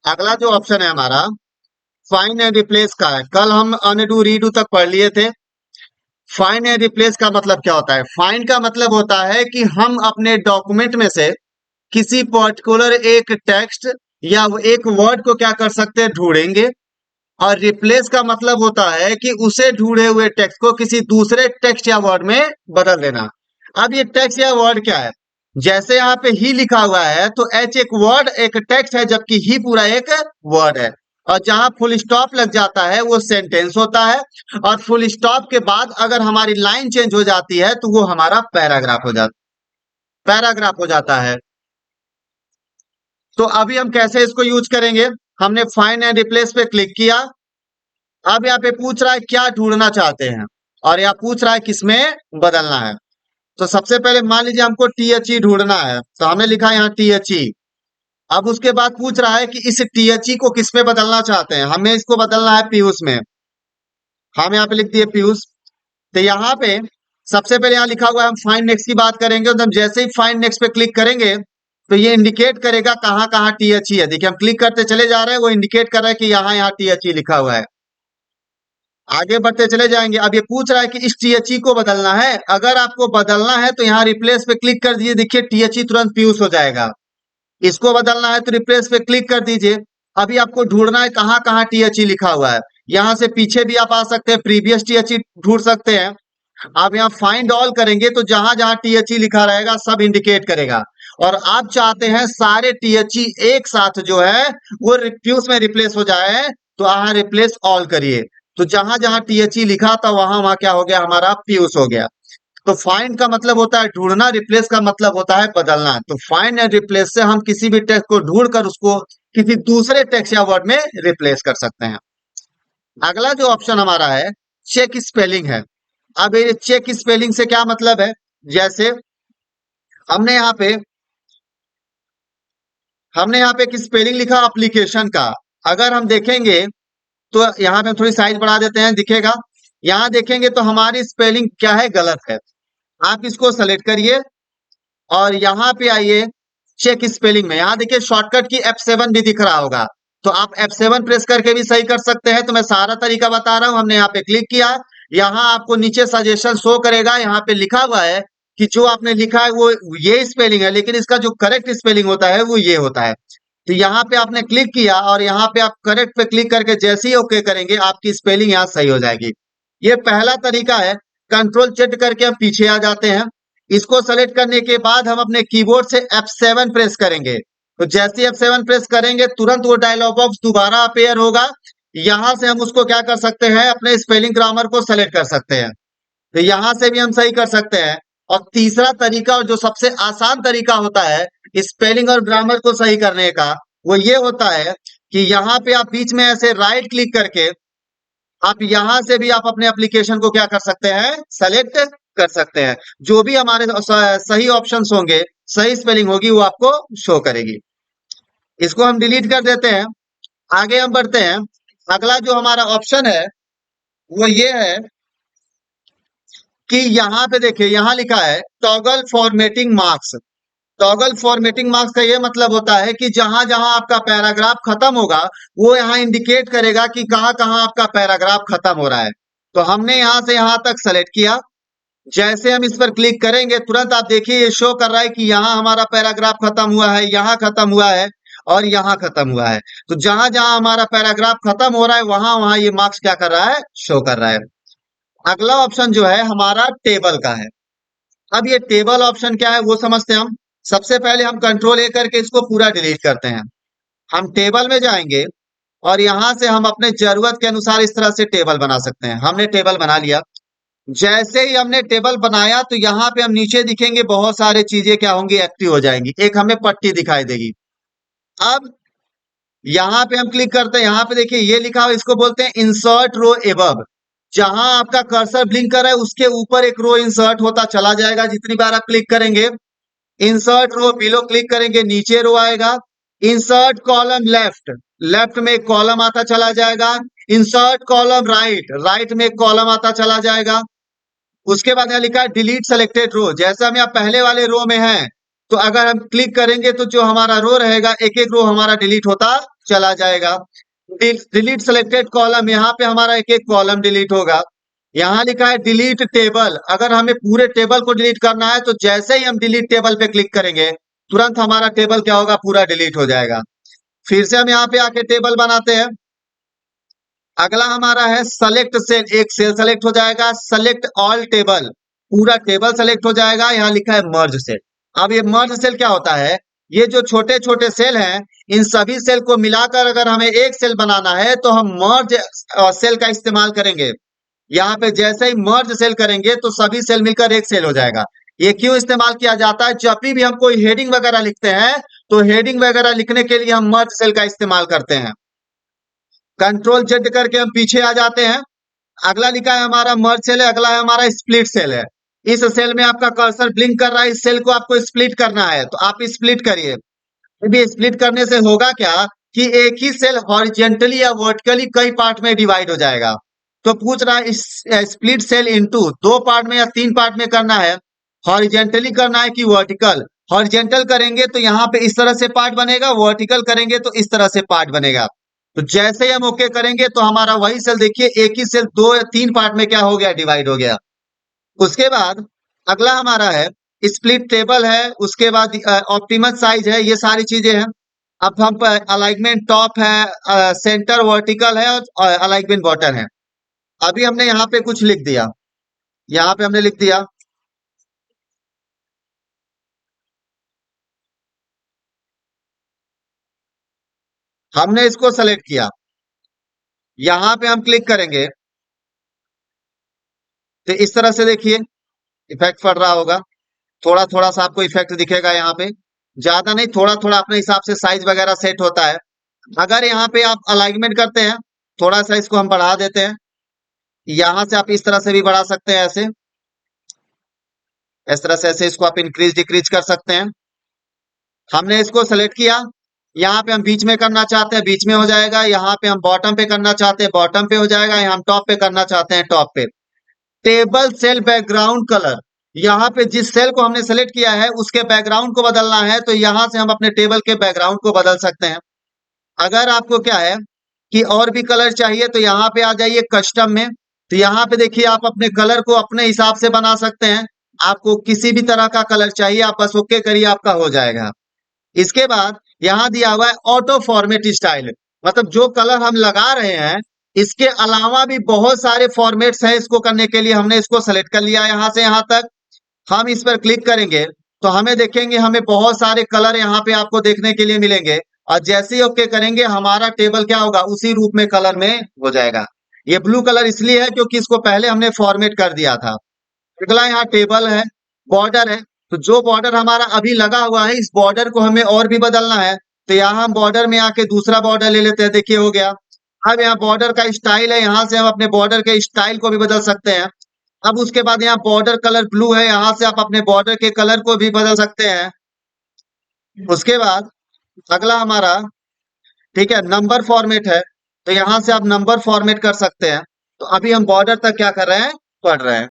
अगला जो ऑप्शन है हमारा फाइंड एंड रिप्लेस का है। कल हम अनडू रीडू तक पढ़ लिए थे। फाइंड एंड रिप्लेस का मतलब क्या होता है? फाइंड का मतलब होता है कि हम अपने डॉक्यूमेंट में से किसी पर्टिकुलर एक टेक्स्ट या वो एक वर्ड को क्या कर सकते हैं, ढूंढेंगे। और रिप्लेस का मतलब होता है कि उसे ढूंढे हुए टेक्स्ट को किसी दूसरे टेक्स्ट या वर्ड में बदल देना। अब ये टेक्स्ट या वर्ड क्या है? जैसे यहाँ पे ही लिखा हुआ है तो एच एक वर्ड एक टेक्स्ट है, जबकि ही पूरा एक वर्ड है। और जहां फुल स्टॉप लग जाता है वो सेंटेंस होता है। और फुल स्टॉप के बाद अगर हमारी लाइन चेंज हो जाती है तो वो हमारा पैराग्राफ हो जाता है। तो अभी हम कैसे इसको यूज करेंगे? हमने फाइंड एंड रिप्लेस पे क्लिक किया। अब यहाँ पे पूछ रहा है क्या ढूंढना चाहते हैं, और यहाँ पूछ रहा है किसमें बदलना है। तो सबसे पहले मान लीजिए हमको टी एच ई ढूंढना है, तो हमने लिखा है यहाँ टी एच ई। अब उसके बाद पूछ रहा है कि इस टी एच ई को किस में बदलना चाहते हैं। हमें इसको बदलना है पीयूष में। हम यहाँ पे लिख दिए पीयूष। तो यहाँ पे सबसे पहले यहाँ लिखा हुआ है हम फाइंड नेक्स्ट की बात करेंगे, तो हम जैसे ही फाइंड नेक्स्ट पे क्लिक करेंगे तो ये इंडिकेट करेगा कहाँ कहाँ टी एच ई है। देखिए हम क्लिक करते चले जा रहे हैं, वो इंडिकेट कर रहा है कि यहाँ यहाँ टी एच ई लिखा हुआ है। आगे बढ़ते चले जाएंगे। अब ये पूछ रहा है कि इस टीएचई को बदलना है। अगर आपको बदलना है तो यहाँ रिप्लेस पे क्लिक कर दीजिए। देखिए टीएचई तुरंत पीयूष हो जाएगा। इसको बदलना है तो रिप्लेस पे क्लिक कर दीजिए। अभी आपको ढूंढना है कहाँ कहाँ टीएचई लिखा हुआ है। यहाँ से पीछे भी आप आ सकते हैं, प्रीवियस टीएचई ढूंढ सकते हैं। आप यहाँ फाइंड ऑल करेंगे तो जहां जहां टीएचई लिखा रहेगा सब इंडिकेट करेगा। और आप चाहते हैं सारे टीएचई एक साथ जो है वो पीयूष में रिप्लेस हो जाए, तो यहाँ रिप्लेस ऑल करिए। तो जहां जहां टीएचई लिखा था वहां वहां क्या हो गया, हमारा पीयूष हो गया। तो फाइंड का मतलब होता है ढूंढना, रिप्लेस का मतलब होता है बदलना। तो फाइंड एंड रिप्लेस से हम किसी भी टेक्स्ट को ढूंढ कर उसको किसी दूसरे टेक्स्ट या वर्ड में रिप्लेस कर सकते हैं। अगला जो ऑप्शन हमारा है चेक स्पेलिंग है। अब ये चेक स्पेलिंग से क्या मतलब है? जैसे हमने यहाँ पे हमने यहाँ पे एक स्पेलिंग लिखा एप्लीकेशन का। अगर हम देखेंगे तो यहाँ पे हम थोड़ी साइज बढ़ा देते हैं, दिखेगा। यहाँ देखेंगे तो हमारी स्पेलिंग क्या है, गलत है। आप इसको सेलेक्ट करिए और यहाँ पे आइए चेक स्पेलिंग में। यहाँ देखिए शॉर्टकट की F7 भी दिख रहा होगा, तो आप F7 प्रेस करके भी सही कर सकते हैं। तो मैं सारा तरीका बता रहा हूँ। हमने यहाँ पे क्लिक किया, यहाँ आपको नीचे सजेशन शो करेगा। यहाँ पे लिखा हुआ है कि जो आपने लिखा है वो ये स्पेलिंग है, लेकिन इसका जो करेक्ट स्पेलिंग होता है वो ये होता है। तो यहाँ पे आपने क्लिक किया और यहाँ पे आप करेक्ट पे क्लिक करके जैसे ही ओके करेंगे आपकी स्पेलिंग यहाँ सही हो जाएगी। ये पहला तरीका है। कंट्रोल जेड करके हम पीछे आ जाते हैं। इसको सेलेक्ट करने के बाद हम अपने कीबोर्ड से F7 प्रेस करेंगे। तो जैसे ही F7 प्रेस करेंगे तुरंत वो डायलॉग बॉक्स दोबारा अपेयर होगा। यहां से हम उसको क्या कर सकते हैं, अपने स्पेलिंग ग्रामर को सेलेक्ट कर सकते हैं। तो यहां से भी हम सही कर सकते हैं। और तीसरा तरीका और जो सबसे आसान तरीका होता है स्पेलिंग और ग्रामर को सही करने का, वो ये होता है कि यहाँ पे आप बीच में ऐसे राइट क्लिक करके आप यहां से भी आप अपने एप्लीकेशन को क्या कर सकते हैं, सेलेक्ट कर सकते हैं। जो भी हमारे सही ऑप्शंस होंगे, सही स्पेलिंग होगी, वो आपको शो करेगी। इसको हम डिलीट कर देते हैं। आगे हम बढ़ते हैं। अगला जो हमारा ऑप्शन है वो ये है कि यहाँ पे देखिए यहाँ लिखा है toggle formatting marks. Toggle formatting marks का ये मतलब होता है कि जहां जहां आपका पैराग्राफ खत्म होगा वो यहाँ इंडिकेट करेगा कि कहाँ कहाँ आपका पैराग्राफ खत्म हो रहा है। तो हमने यहां से यहां तक सेलेक्ट किया। जैसे हम इस पर क्लिक करेंगे तुरंत आप देखिए ये शो कर रहा है कि यहाँ हमारा पैराग्राफ खत्म हुआ है, यहाँ खत्म हुआ है और यहाँ खत्म हुआ है। तो जहां जहां हमारा पैराग्राफ खत्म हो रहा है वहां वहां ये मार्क्स क्या कर रहा है, शो कर रहा है। अगला ऑप्शन जो है हमारा टेबल का है। अब ये टेबल ऑप्शन क्या है वो समझते हैं हम। सबसे पहले हम कंट्रोल ए करके इसको पूरा डिलीट करते हैं। हम टेबल में जाएंगे और यहां से हम अपने जरूरत के अनुसार इस तरह से टेबल बना सकते हैं। हमने टेबल बना लिया। जैसे ही हमने टेबल बनाया तो यहाँ पे हम नीचे दिखेंगे बहुत सारे चीजें क्या होंगी, एक्टिव हो जाएंगी। एक हमें पट्टी दिखाई देगी। अब यहाँ पे हम क्लिक करते हैं, यहाँ पे देखिए ये लिखा हुआ, इसको बोलते हैं इंसर्ट रो एबव। जहां आपका कर्सर ब्लिंक कर रहा है उसके ऊपर एक रो इंसर्ट होता चला जाएगा जितनी बार आप क्लिक करेंगे। इंसर्ट रो बिलो क्लिक करेंगे नीचे रो आएगा। इंसर्ट कॉलम लेफ्ट, लेफ्ट में एक कॉलम आता चला जाएगा। इंसर्ट कॉलम राइट, राइट में एक कॉलम आता चला जाएगा। उसके बाद यहाँ लिखा है डिलीट सेलेक्टेड रो। जैसे हम यहाँ पहले वाले रो में हैं तो अगर हम क्लिक करेंगे तो जो हमारा रो रहेगा एक एक रो हमारा डिलीट होता चला जाएगा। डिलीट सेलेक्टेड कॉलम, यहाँ पे हमारा एक एक कॉलम डिलीट होगा। यहाँ लिखा है डिलीट टेबल, अगर हमें पूरे टेबल को डिलीट करना है तो जैसे ही हम डिलीट टेबल पे क्लिक करेंगे तुरंत हमारा टेबल क्या होगा, पूरा डिलीट हो जाएगा। फिर से हम यहाँ पे आके टेबल बनाते हैं। अगला हमारा है सेलेक्ट सेल, एक सेल सेलेक्ट हो जाएगा। सेलेक्ट ऑल टेबल, पूरा टेबल सेलेक्ट हो जाएगा। यहाँ लिखा है मर्ज सेल। अब ये मर्ज सेल क्या होता है, ये जो छोटे छोटे सेल हैं इन सभी सेल को मिलाकर अगर हमें एक सेल बनाना है तो हम मर्ज सेल का इस्तेमाल करेंगे। यहाँ पे जैसे ही मर्ज सेल करेंगे तो सभी सेल मिलकर एक सेल हो जाएगा। ये क्यों इस्तेमाल किया जाता है, जब भी हम कोई हेडिंग वगैरह लिखते हैं तो हेडिंग वगैरह लिखने के लिए हम मर्ज सेल का इस्तेमाल करते हैं। कंट्रोल जेड करके हम पीछे आ जाते हैं। अगला लिखा है हमारा मर्ज सेल है, अगला है हमारा स्प्लिट सेल है। इस सेल में आपका कर्सर ब्लिंक कर रहा है, इस सेल को आपको स्प्लिट करना है तो आप स्प्लिट करिए। अभी स्प्लिट करने से होगा क्या कि एक ही सेल हॉरिजेंटली या वर्टिकली कई पार्ट में डिवाइड हो जाएगा। तो पूछ रहा है स्प्लिट सेल इनटू, दो पार्ट में या तीन पार्ट में करना है, हॉरिजेंटली करना है कि वर्टिकल। हॉरिजेंटल करेंगे तो यहाँ पे इस तरह से पार्ट बनेगा, वर्टिकल करेंगे तो इस तरह से पार्ट बनेगा। तो जैसे ही हम ओके करेंगे तो हमारा वही सेल देखिए एक ही सेल दो या तीन पार्ट में क्या हो गया, डिवाइड हो गया। उसके बाद अगला हमारा है स्प्लिट टेबल है, उसके बाद ऑप्टिमम साइज है, ये सारी चीजें हैं। अब हम अलाइनमेंट टॉप है, सेंटर वर्टिकल है और अलाइनमेंट बॉटम है। अभी हमने यहाँ पे कुछ लिख दिया, यहाँ पे हमने लिख दिया हमने इसको सेलेक्ट किया। यहाँ पे हम क्लिक करेंगे तो इस तरह से देखिए इफेक्ट पड़ रहा होगा। थोड़ा थोड़ा सा आपको इफेक्ट दिखेगा यहाँ पे, ज्यादा नहीं, थोड़ा थोड़ा अपने हिसाब से साइज वगैरह सेट होता है। अगर यहाँ पे आप अलाइनमेंट करते हैं, थोड़ा सा इसको हम बढ़ा देते हैं। यहां से आप इस तरह से भी बढ़ा सकते हैं, ऐसे इस तरह से ऐसे इसको आप इंक्रीज डिक्रीज कर सकते हैं। हमने इसको सेलेक्ट किया, यहाँ पे हम बीच में करना चाहते हैं बीच में हो जाएगा, यहाँ पे हम बॉटम पे करना चाहते हैं बॉटम पे हो जाएगा, यहाँ हम टॉप पे करना चाहते हैं टॉप पे। टेबल सेल बैकग्राउंड कलर, यहाँ पे जिस सेल को हमने सेलेक्ट किया है उसके बैकग्राउंड को बदलना है तो यहाँ से हम अपने टेबल के बैकग्राउंड को बदल सकते हैं। अगर आपको क्या है कि और भी कलर चाहिए तो यहाँ पे आ जाइए कस्टम में, तो यहाँ पे देखिए आप अपने कलर को अपने हिसाब से बना सकते हैं। आपको किसी भी तरह का कलर चाहिए आप बस ओके करिए, आपका हो जाएगा। इसके बाद यहाँ दिया हुआ है ऑटो फॉर्मेट स्टाइल, मतलब जो कलर हम लगा रहे हैं इसके अलावा भी बहुत सारे फॉर्मेट्स हैं, इसको करने के लिए हमने इसको सेलेक्ट कर लिया यहाँ से यहाँ तक। हम इस पर क्लिक करेंगे तो हमें देखेंगे हमें बहुत सारे कलर यहाँ पे आपको देखने के लिए मिलेंगे और जैसे ही ओके करेंगे हमारा टेबल क्या होगा, उसी रूप में कलर में हो जाएगा। ये ब्लू कलर इसलिए है क्योंकि इसको पहले हमने फॉर्मेट कर दिया था। अगला यहाँ टेबल है, बॉर्डर है, तो जो बॉर्डर हमारा अभी लगा हुआ है इस बॉर्डर को हमें और भी बदलना है तो यहाँ हम बॉर्डर में आके दूसरा बॉर्डर ले लेते हैं, देखिए हो गया। अब यहाँ बॉर्डर का स्टाइल है, यहाँ से हम अपने बॉर्डर के स्टाइल को भी बदल सकते हैं। अब उसके बाद यहाँ बॉर्डर कलर ब्लू है, यहाँ से आप अपने बॉर्डर के कलर को भी बदल सकते हैं। उसके बाद अगला हमारा ठीक है नंबर फॉर्मेट है, तो यहाँ से आप नंबर फॉर्मेट कर सकते हैं। तो अभी हम बॉर्डर तक क्या कर रहे हैं, पढ़ रहे हैं।